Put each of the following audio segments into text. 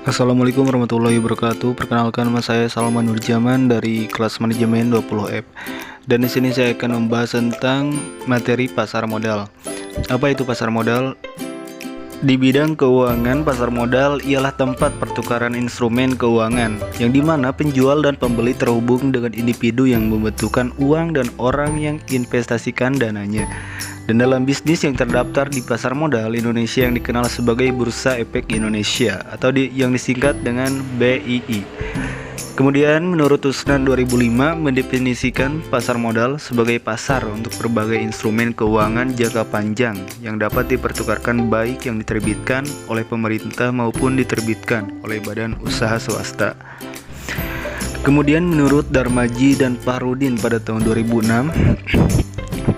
Assalamualaikum warahmatullahi wabarakatuh. Perkenalkan, nama saya Salman Nurjaman dari kelas manajemen 20F. Dan di sini saya akan membahas tentang materi pasar modal. Apa itu pasar modal? Di bidang keuangan, pasar modal ialah tempat pertukaran instrumen keuangan yang dimana penjual dan pembeli terhubung dengan individu yang membutuhkan uang dan orang yang investasikan dananya. Dan dalam bisnis yang terdaftar di pasar modal Indonesia yang dikenal sebagai Bursa Efek Indonesia atau yang disingkat dengan BII. Kemudian menurut Usnan 2005 mendefinisikan pasar modal sebagai pasar untuk berbagai instrumen keuangan jangka panjang yang dapat dipertukarkan baik yang diterbitkan oleh pemerintah maupun diterbitkan oleh badan usaha swasta. Kemudian menurut Darmaji dan Fahrudin pada tahun 2006,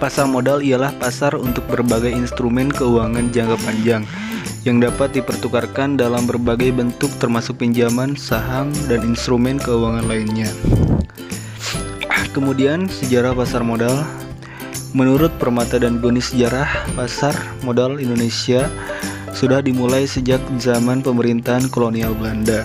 pasar modal ialah pasar untuk berbagai instrumen keuangan jangka panjang yang dapat dipertukarkan dalam berbagai bentuk termasuk pinjaman, saham, dan instrumen keuangan lainnya. Kemudian sejarah pasar modal. Menurut Permata dan Goni, sejarah pasar modal Indonesia sudah dimulai sejak zaman pemerintahan kolonial Belanda.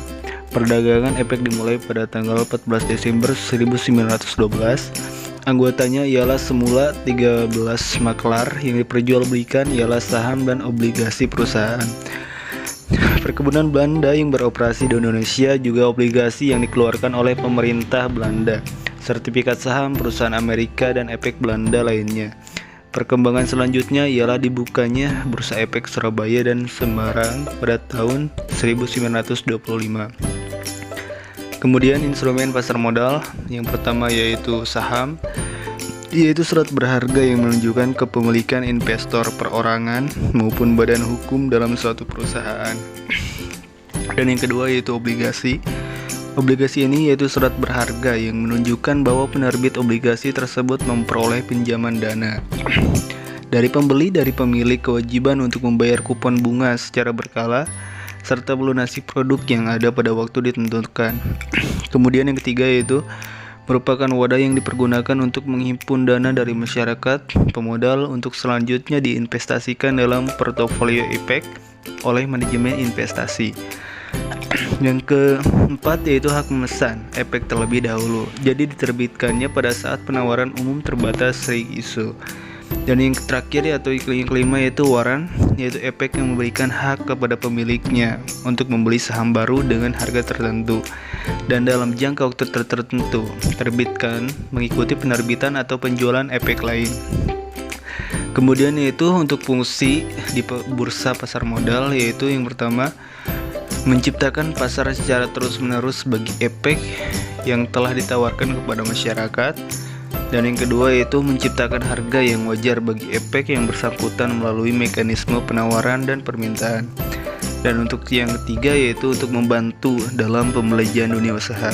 Perdagangan efek dimulai pada tanggal 14 Desember 1912. Anggotanya ialah semula 13 maklar, yang diperjualbelikan ialah saham dan obligasi perusahaan. Perkebunan Belanda yang beroperasi di Indonesia juga obligasi yang dikeluarkan oleh pemerintah Belanda, sertifikat saham perusahaan Amerika dan efek Belanda lainnya. Perkembangan selanjutnya ialah dibukanya Bursa Efek Surabaya dan Semarang pada tahun 1925. Kemudian instrumen pasar modal yang pertama yaitu saham, yaitu surat berharga yang menunjukkan kepemilikan investor perorangan maupun badan hukum dalam suatu perusahaan. Dan yang kedua yaitu obligasi. Obligasi ini yaitu surat berharga yang menunjukkan bahwa penerbit obligasi tersebut memperoleh pinjaman dana dari pembeli dari pemilik kewajiban untuk membayar kupon bunga secara berkala serta melunasi produk yang ada pada waktu ditentukan. Kemudian yang ketiga yaitu merupakan wadah yang dipergunakan untuk menghimpun dana dari masyarakat pemodal untuk selanjutnya diinvestasikan dalam portofolio efek oleh manajemen investasi. Yang keempat yaitu hak memesan efek terlebih dahulu, jadi diterbitkannya pada saat penawaran umum terbatas isu. Dan yang terakhir atau yang kelima yaitu waran, yaitu efek yang memberikan hak kepada pemiliknya untuk membeli saham baru dengan harga tertentu dan dalam jangka waktu tertentu, terbitkan mengikuti penerbitan atau penjualan efek lain. Kemudian yaitu untuk fungsi di bursa pasar modal, yaitu yang pertama menciptakan pasar secara terus-menerus bagi efek yang telah ditawarkan kepada masyarakat. Dan yang kedua yaitu menciptakan harga yang wajar bagi efek yang bersangkutan melalui mekanisme penawaran dan permintaan. Dan untuk yang ketiga yaitu untuk membantu dalam pembelajaran dunia usaha.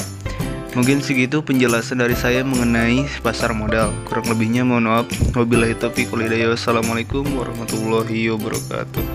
Mungkin segitu penjelasan dari saya mengenai pasar modal. Kurang lebihnya mohon maaf. Wabillahi taufiq wal hidayah. Wassalamualaikum warahmatullahi wabarakatuh.